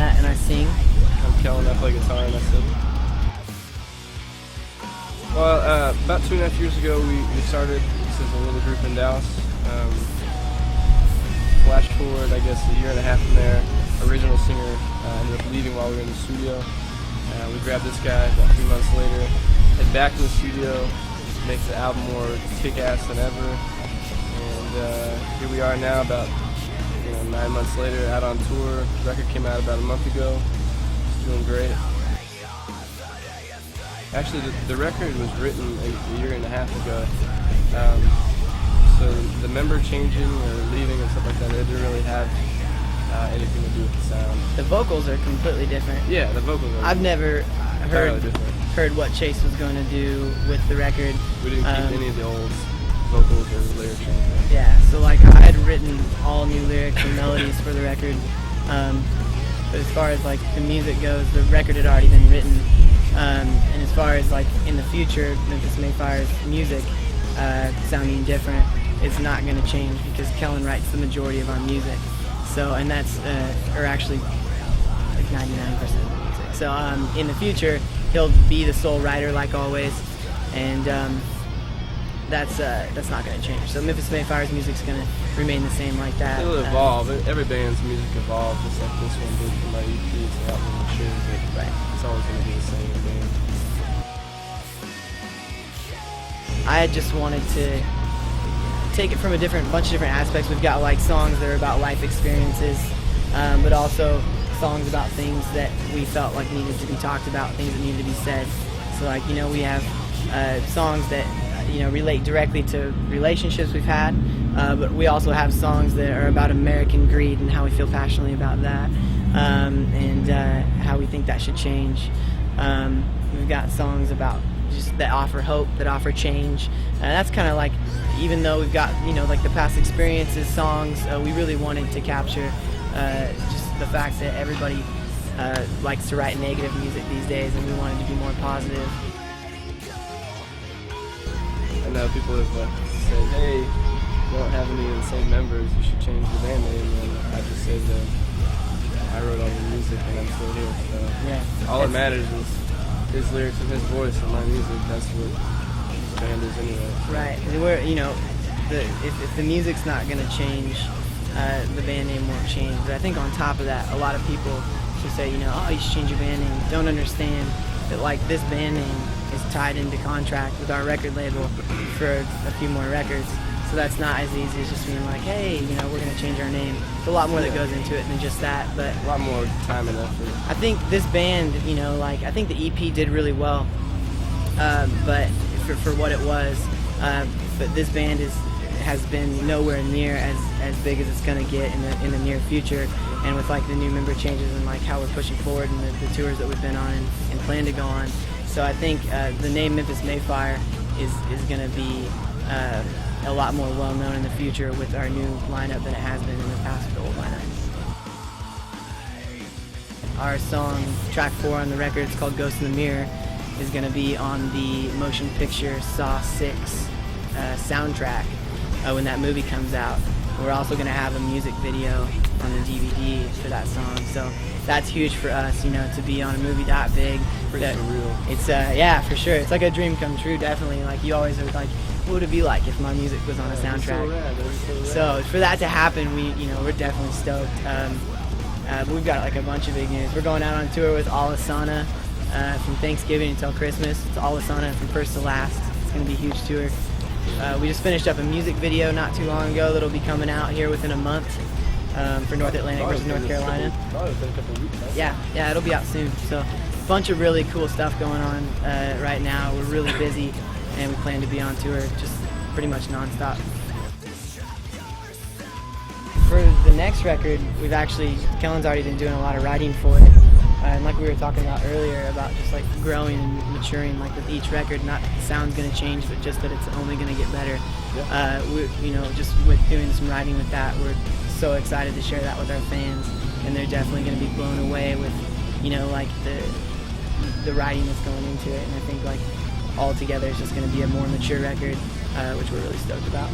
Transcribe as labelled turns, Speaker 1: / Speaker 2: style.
Speaker 1: Matt, and I sing.
Speaker 2: I'm Kellen, I play guitar and I sing. Well, about 2.5 years ago, we started this as a little group in Dallas. Flash forward, I guess, a year and a half from there, original singer ended up leaving while we were in the studio. We grabbed this guy about 3 months later, head back to the studio, make the album more kick-ass than ever, and here we are now, about 9 months later, out on tour. The record came out about a month ago. It's doing great. Actually, the record was written a year and a half ago. So the member changing or leaving and stuff like that, it didn't really have anything to do with the sound.
Speaker 1: The vocals are completely different.
Speaker 2: Yeah, the vocals are.
Speaker 1: I've never heard what Chase was going to do with the record.
Speaker 2: We didn't keep any of the old vocals or lyrics or anything.
Speaker 1: Yeah, so like I had written all new lyrics and melodies for the record. But as far as like the music goes, the record had already been written. And as far as like in the future, Memphis May Fire's music sounding different, it's not going to change because Kellen writes the majority of our music. So, and that's, or actually like 99% of the music. So in the future, he'll be the sole writer like always, and that's not going to change. So Memphis May Fire's music's going to remain the same like that.
Speaker 2: It'll evolve. Every band's music evolves, just like this one did for my EP. It's a lot more mature, but
Speaker 1: right.
Speaker 2: It's always going to be the same band.
Speaker 1: I just wanted to take it from a bunch of different aspects. We've got like songs that are about life experiences, but also songs about things that we felt like needed to be talked about, things that needed to be said. So like, we have songs that relate directly to relationships we've had, but we also have songs that are about American greed and how we feel passionately about that, and how we think that should change. We've got songs about just that offer hope, that offer change. That's kind of like, even though we've got like the past experiences songs, we really wanted to capture just the fact that everybody likes to write negative music these days, and we wanted to be more positive.
Speaker 2: I know people have said, hey, you don't have any of the same members, you should change the band name, and I just said I wrote all the music and I'm still here, so
Speaker 1: yeah.
Speaker 2: All that matters is his lyrics and his voice and my music. That's what the band is anyway.
Speaker 1: Right. And we're, if the music's not going to change, the band name won't change. But I think on top of that, a lot of people who say, oh, you should change your band name, don't understand that like this band name is tied into contract with our record label for a few more records. So that's not as easy as just being like, hey, we're going to change our name. There's a lot more that goes into it than just that. But
Speaker 2: a lot more time and effort. I
Speaker 1: think this band, I think the EP did really well, but for what it was. But this band has been nowhere near as big as it's going to get in the near future. And with like the new member changes and like how we're pushing forward and the tours that we've been on and plan to go on. So I think the name Memphis May Fire is going to be a lot more well known in the future with our new lineup than it has been in the past with the old lineup. Our song, track 4 on the record, it's called Ghost in the Mirror, is going to be on the motion picture Saw 6 soundtrack when that movie comes out. We're also going to have a music video on the DVD for that song, so that's huge for us, to be on a movie that big.
Speaker 2: Pretty surreal.
Speaker 1: It's yeah, for sure. It's like a dream come true, definitely. Like you always are like, what would it be like if my music was on a soundtrack? So for that to happen, we're definitely stoked. But we've got like a bunch of big news. We're going out on tour with Alasana from Thanksgiving until Christmas. It's Alasana from first to last. It's going to be a huge tour. We just finished up a music video not too long ago that'll be coming out here within a month for North Atlantic versus North Carolina. Yeah, it'll be out soon. So a bunch of really cool stuff going on right now. We're really busy, and we plan to be on tour just pretty much non-stop. For the next record, Kellen's already been doing a lot of writing for it. And like we were talking about earlier, about just like growing and maturing, like with each record, not that the sound's going to change, but just that it's only going to get better. Yeah. Just with doing some writing with that, we're so excited to share that with our fans, and they're definitely going to be blown away with, like the writing that's going into it. And I think like all together it's just going to be a more mature record, which we're really stoked about.